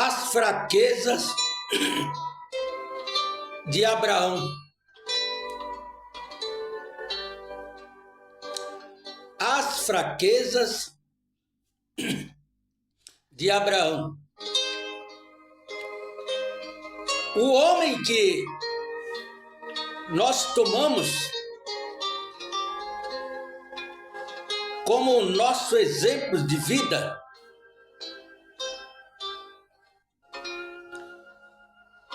As fraquezas de Abraão. As fraquezas de Abraão. O homem que nós tomamos como nosso exemplo de vida,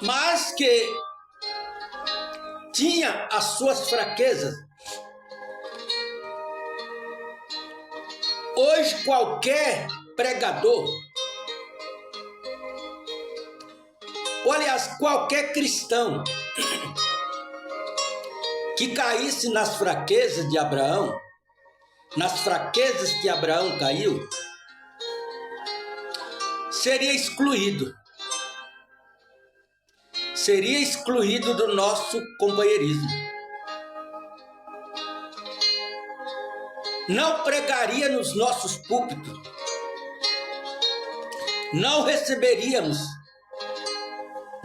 mas que tinha as suas fraquezas. Hoje qualquer pregador, ou aliás, qualquer cristão que caísse nas fraquezas de Abraão, nas fraquezas que Abraão caiu, seria excluído. Seria excluído do nosso companheirismo. Não pregaria nos nossos púlpitos. Não receberíamos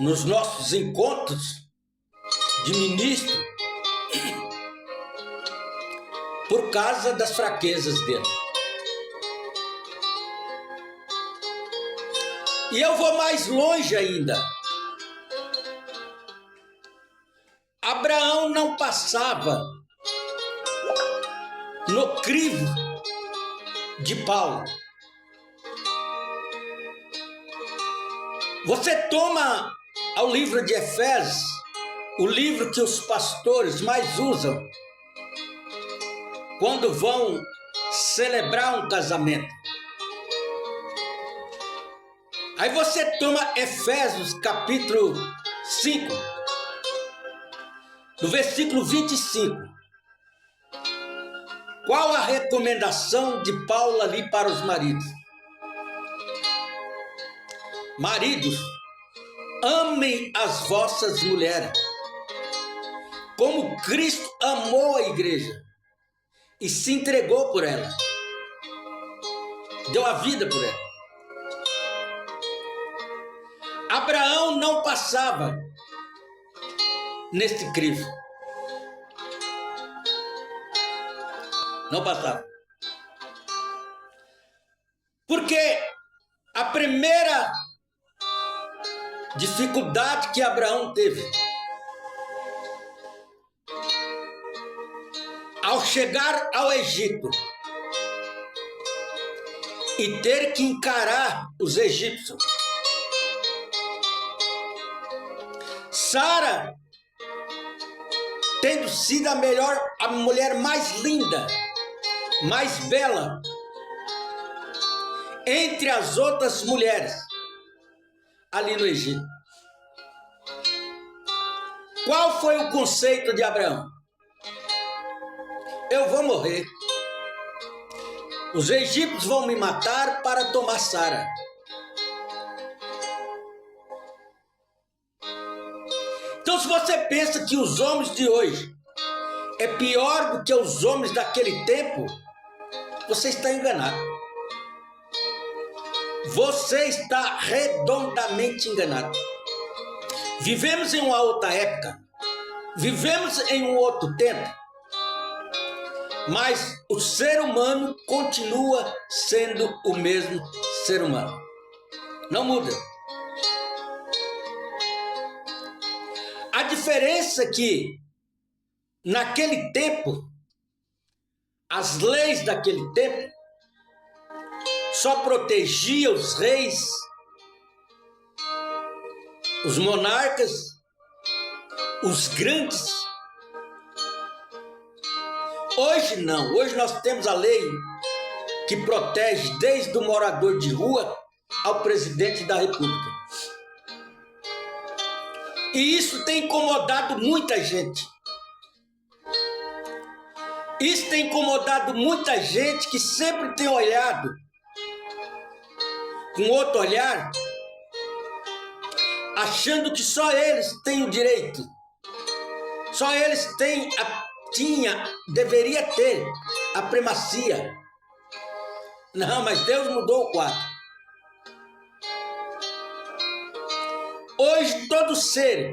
nos nossos encontros de ministro por causa das fraquezas dele. E eu vou mais longe ainda. Abraão não passava no crivo de Paulo. Você toma ao livro de Efésios, o livro que os pastores mais usam quando vão celebrar um casamento. Aí você toma Efésios capítulo 5, no versículo 25. Qual a recomendação de Paulo ali para os maridos? Maridos, amem as vossas mulheres, como Cristo amou a igreja e se entregou por ela. Deu a vida por ela. Abraão não passava neste crivo. Não passava. Porque a primeira dificuldade que Abraão teve ao chegar ao Egito e ter que encarar os egípcios, Sara, tendo sido a mulher mais linda, mais bela entre as outras mulheres ali no Egito. Qual foi o conceito de Abraão? Eu vou morrer. Os egípcios vão me matar para tomar Sara. Então, se você pensa que os homens de hoje é pior do que os homens daquele tempo, você está enganado. Você está redondamente enganado. Vivemos em uma outra época, vivemos em um outro tempo, mas o ser humano continua sendo o mesmo ser humano. Não muda. A diferença é que, naquele tempo, as leis daquele tempo só protegiam os reis, os monarcas, os grandes. Hoje não. Hoje nós temos a lei que protege desde o morador de rua ao presidente da República. E isso tem incomodado muita gente. Isso tem incomodado muita gente que sempre tem olhado com outro olhar, achando que só eles têm o direito, só eles têm deveria ter a primacia. Não, mas Deus mudou o quadro. Hoje todo ser,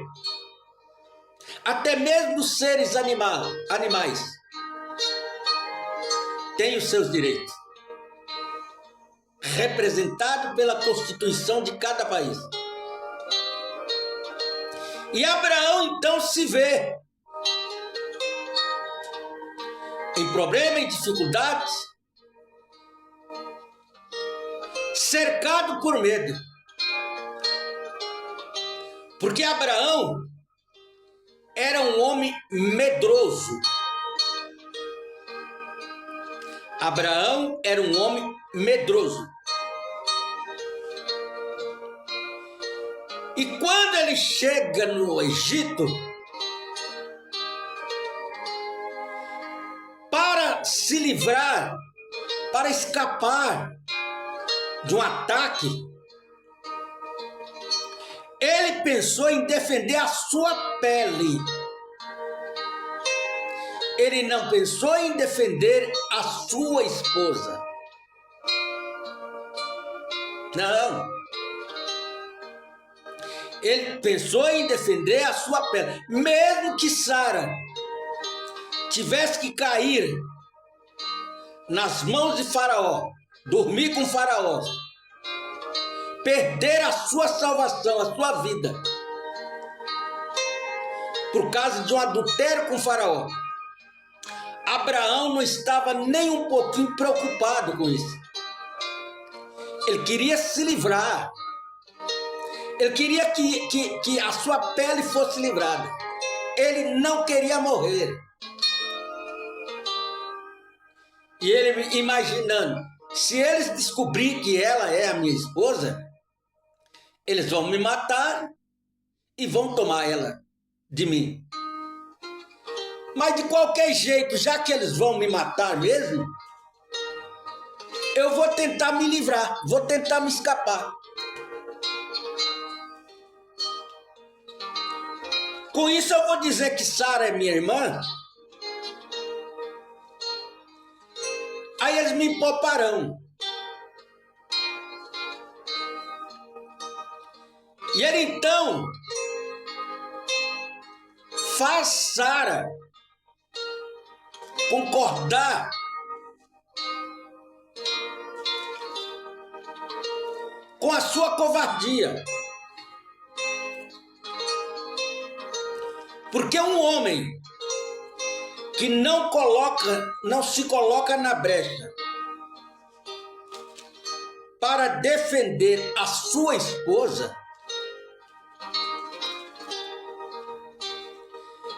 até mesmo os seres animais, tem os seus direitos, representado pela Constituição de cada país. E Abraão então se vê em problema, em dificuldades, cercado por medo. Porque Abraão era um homem medroso. Abraão era um homem medroso. E quando ele chega no Egito, para se livrar, para escapar de um ataque, ele pensou em defender a sua pele. Ele não pensou em defender a sua esposa. Não. Ele pensou em defender a sua pele. Mesmo que Sara tivesse que cair nas mãos de Faraó, dormir com Faraó, perder a sua salvação, a sua vida, por causa de um adultério com Faraó, Abraão não estava nem um pouquinho preocupado com isso. Ele queria se livrar. Ele queria que a sua pele fosse livrada. Ele não queria morrer. E ele imaginando, se eles descobrirem que ela é a minha esposa, eles vão me matar e vão tomar ela de mim. Mas de qualquer jeito, já que eles vão me matar mesmo, eu vou tentar me livrar, vou tentar me escapar. Com isso eu vou dizer que Sara é minha irmã, aí eles me pouparão. E ele então faz Sara concordar com a sua covardia. Porque um homem que não se coloca na brecha para defender a sua esposa,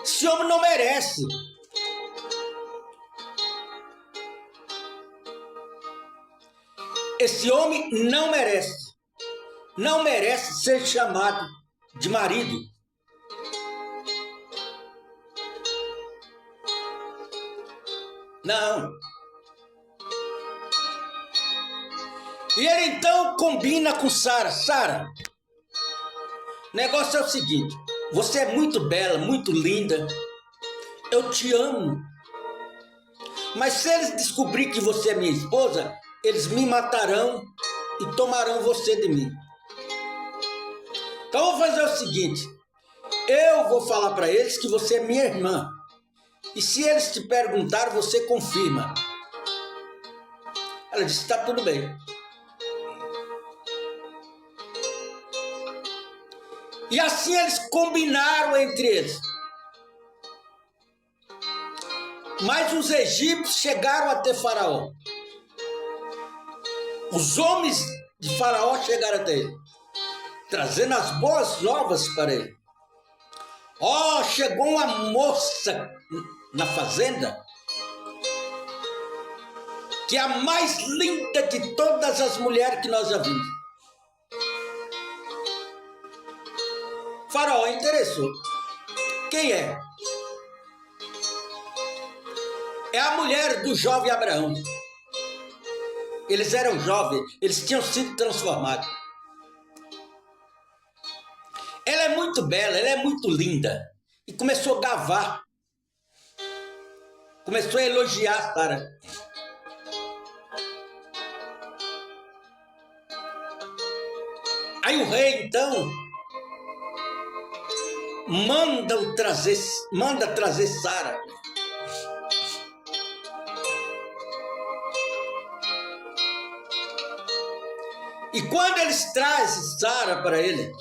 esse homem não merece. Esse homem não merece ser chamado de marido. Não. E ele então combina com Sara. Sara, o negócio é o seguinte: você é muito bela, muito linda, eu te amo. Mas se eles descobrirem que você é minha esposa, eles me matarão e tomarão você de mim. Então eu vou fazer o seguinte: eu vou falar para eles que você é minha irmã. E se eles te perguntarem, você confirma. Ela disse, está tudo bem. E assim eles combinaram entre eles. Mas os egípcios chegaram até Faraó. Os homens de Faraó chegaram até ele, trazendo as boas novas para ele. Ó, chegou uma moça na fazenda, que é a mais linda de todas as mulheres que nós já vimos. Faraó interessou. Quem é? É a mulher do jovem Abraão. Eles eram jovens, eles tinham sido transformados. Ela é muito bela, ela é muito linda. E começou a gavar. Começou a elogiar Sara. Aí o rei, então, manda trazer Sara. E quando eles trazem Sara para ele,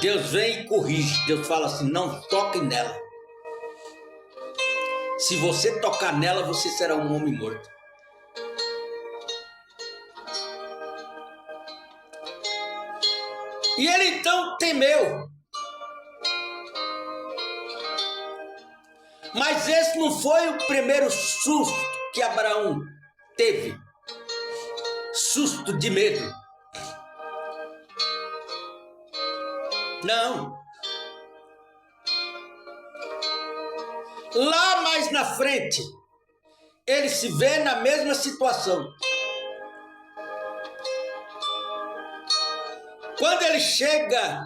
Deus vem e corrige. Deus fala assim: não toque nela. Se você tocar nela, você será um homem morto. E ele então temeu. Mas esse não foi o primeiro susto que Abraão teve. Susto de medo. Não. Lá mais na frente, ele se vê na mesma situação. Quando ele chega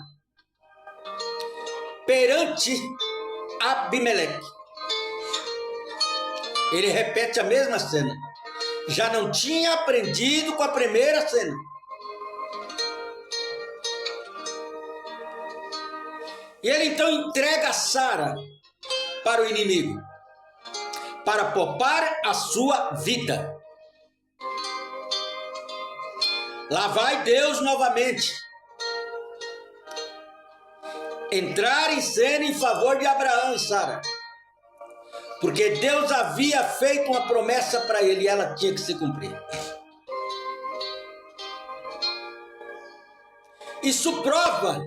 perante Abimeleque, ele repete a mesma cena. Já não tinha aprendido com a primeira cena. E ele então entrega Sara para o inimigo, para poupar a sua vida. Lá vai Deus novamente entrar em cena em favor de Abraão e Sara, porque Deus havia feito uma promessa para ele e ela tinha que se cumprir. Isso prova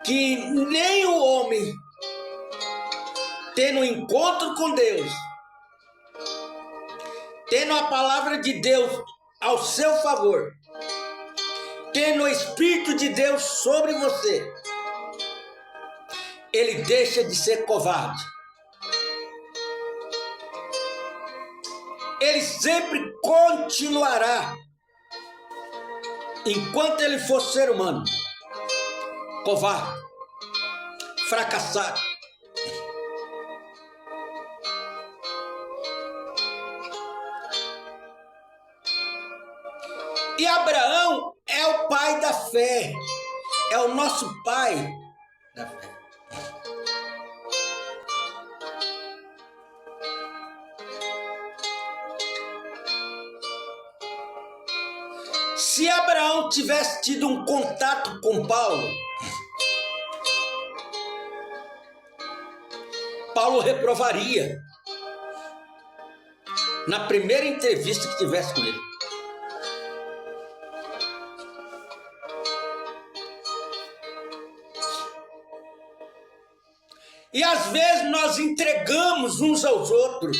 que nem o homem, tendo um encontro com Deus, tendo a palavra de Deus ao seu favor, tendo o Espírito de Deus sobre você, ele deixa de ser covarde. Ele sempre continuará, enquanto ele for ser humano, covarde, fracassado. E Abraão é o pai da fé, é o nosso pai da fé. Se Abraão tivesse tido um contato com Paulo, Paulo reprovaria na primeira entrevista que tivesse com ele. E às vezes nós entregamos uns aos outros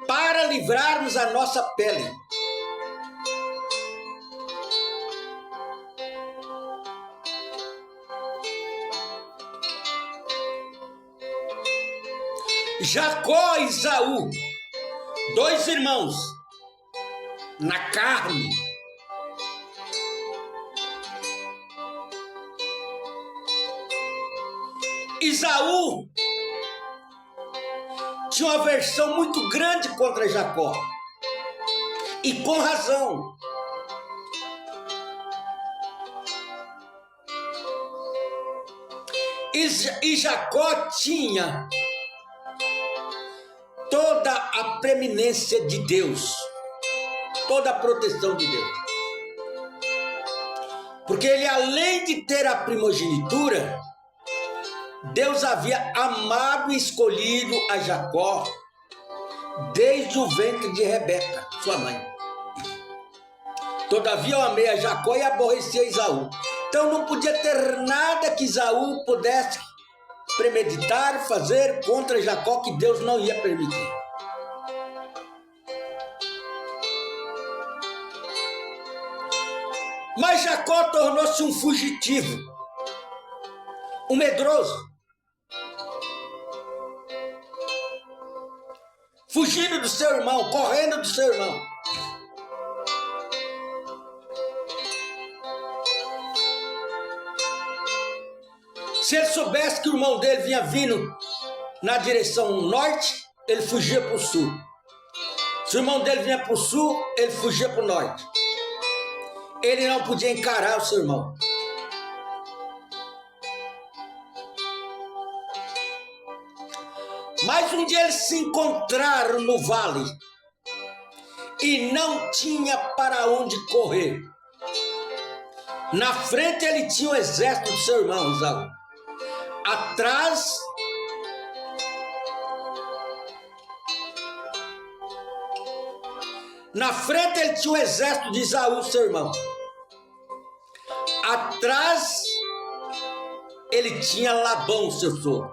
para livrarmos a nossa pele. Jacó e Esaú, dois irmãos, na carne. Esaú tinha uma aversão muito grande contra Jacó, e com razão. E Jacó tinha toda a preeminência de Deus, toda a proteção de Deus, porque ele, além de ter a primogenitura, Deus havia amado e escolhido a Jacó desde o ventre de Rebeca, sua mãe. Todavia eu amei a Jacó e aborreci a Esaú. Então não podia ter nada que Esaú pudesse premeditar, fazer contra Jacó, que Deus não ia permitir. Mas Jacó tornou-se um fugitivo, um medroso, fugindo do seu irmão, correndo do seu irmão. Se ele soubesse que o irmão dele vinha vindo na direção norte, ele fugia para o sul. Se o irmão dele vinha para o sul, ele fugia para o norte. ele não podia encarar o seu irmão. Mas um dia eles se encontraram no vale e não tinha para onde correr. Na frente ele tinha o exército do seu irmão Esaú. Atrás, na frente ele tinha o exército de Esaú, seu irmão. Atrás ele tinha Labão, seu sogro.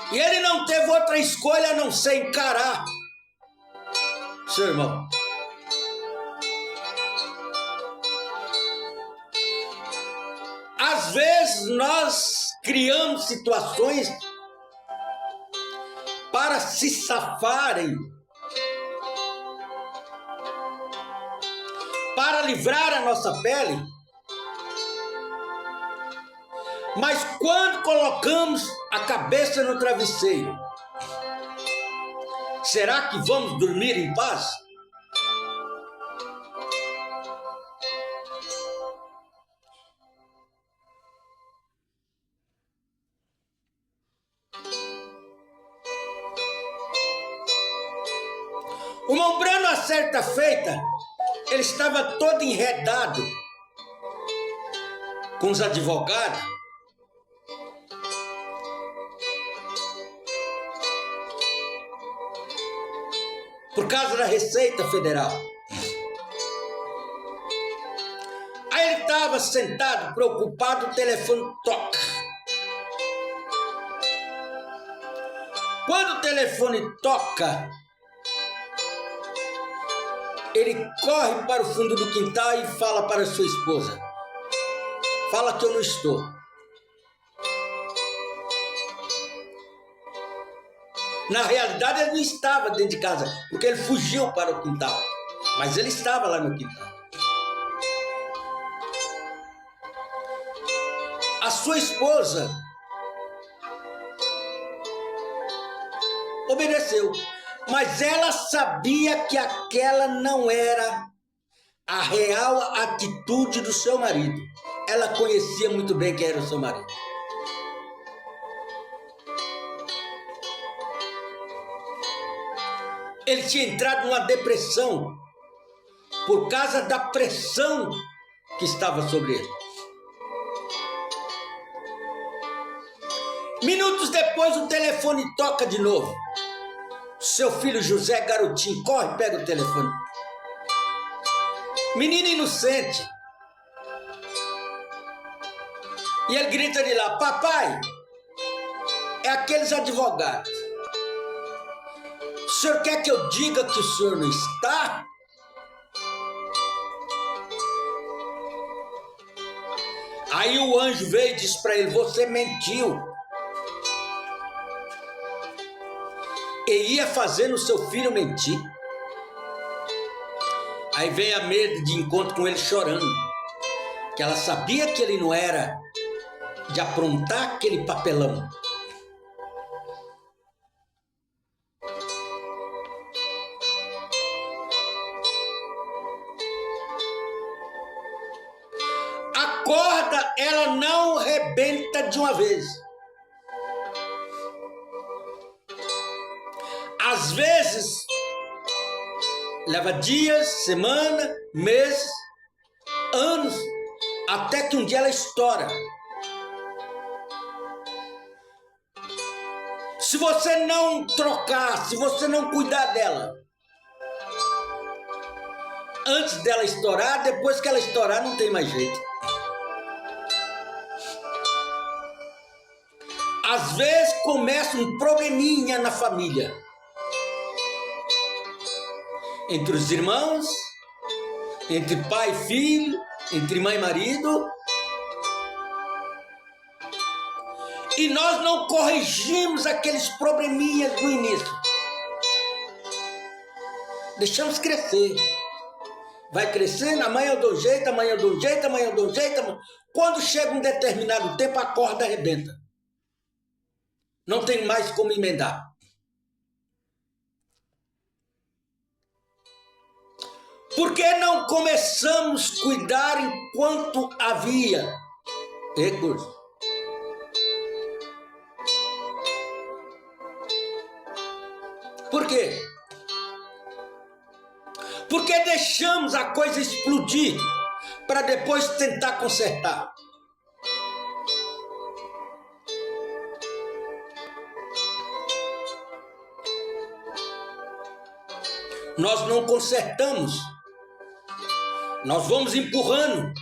E ele não teve outra escolha a não ser encarar seu irmão. Às vezes nós criamos situações para se safarem, para livrar a nossa pele. Mas quando colocamos a cabeça no travesseiro, será que vamos dormir em paz? O irmão Breno, a certa feita, ele estava todo enredado com os advogados. Por causa da Receita Federal. Aí ele estava sentado, preocupado, o telefone toca. Quando o telefone toca, ele corre para o fundo do quintal e fala para sua esposa: fala que eu não estou. Na realidade, ele não estava dentro de casa, porque ele fugiu para o quintal. Mas ele estava lá no quintal. A sua esposa obedeceu, mas ela sabia que aquela não era a real atitude do seu marido. Ela conhecia muito bem quem era o seu marido. Ele tinha entrado numa depressão por causa da pressão que estava sobre ele. Minutos depois o telefone toca de novo. Seu filho José, garotinho, corre, pega o telefone. Menino inocente. E ele grita de lá: papai, é aqueles advogados. O senhor quer que eu diga que o senhor não está? Aí o anjo veio e disse para ele: você mentiu. E ia fazendo o seu filho mentir. Aí veio a medo de encontro com ele chorando. Que ela sabia que ele não era de aprontar aquele papelão. A corda, ela não rebenta de uma vez. Às vezes, leva dias, semana, meses, anos, até que um dia ela estoura. Se você não trocar, se você não cuidar dela, antes dela estourar, depois que ela estourar, não tem mais jeito. Às vezes começa um probleminha na família. Entre os irmãos, entre pai e filho, entre mãe e marido. E nós não corrigimos aqueles probleminhas no início. Deixamos crescer. Vai crescendo, amanhã eu dou jeito, amanhã eu dou jeito, amanhã eu dou jeito. Quando chega um determinado tempo, a corda arrebenta. Não tem mais como emendar. Por que não começamos a cuidar enquanto havia recursos? Por quê? Porque deixamos a coisa explodir para depois tentar consertar. Nós não consertamos. Nós vamos empurrando.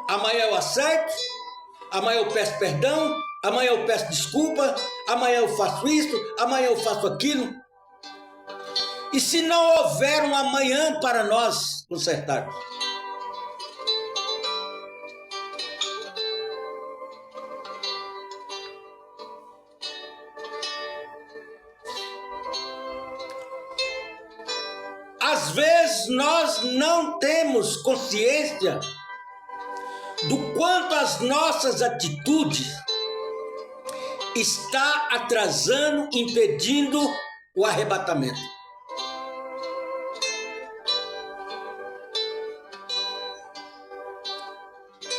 Amanhã eu acerto, amanhã eu peço perdão, amanhã eu peço desculpa, amanhã eu faço isso, amanhã eu faço aquilo. E se não houver um amanhã para nós consertarmos? Às vezes nós não temos consciência do quanto as nossas atitudes está atrasando, impedindo o arrebatamento.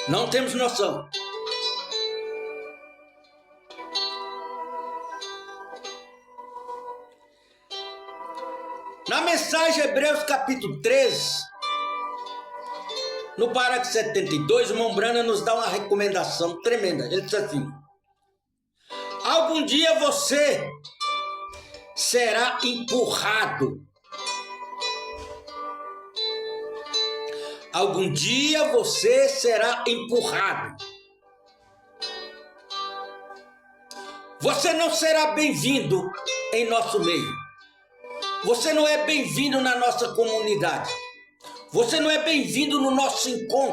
Não temos noção. Na mensagem Hebreus capítulo 13, no parágrafo 72, o irmão Branham nos dá uma recomendação tremenda. Ele diz assim: algum dia você será empurrado. Algum dia você será empurrado. Você não será bem-vindo em nosso meio. Você não é bem-vindo na nossa comunidade. Você não é bem-vindo no nosso encontro.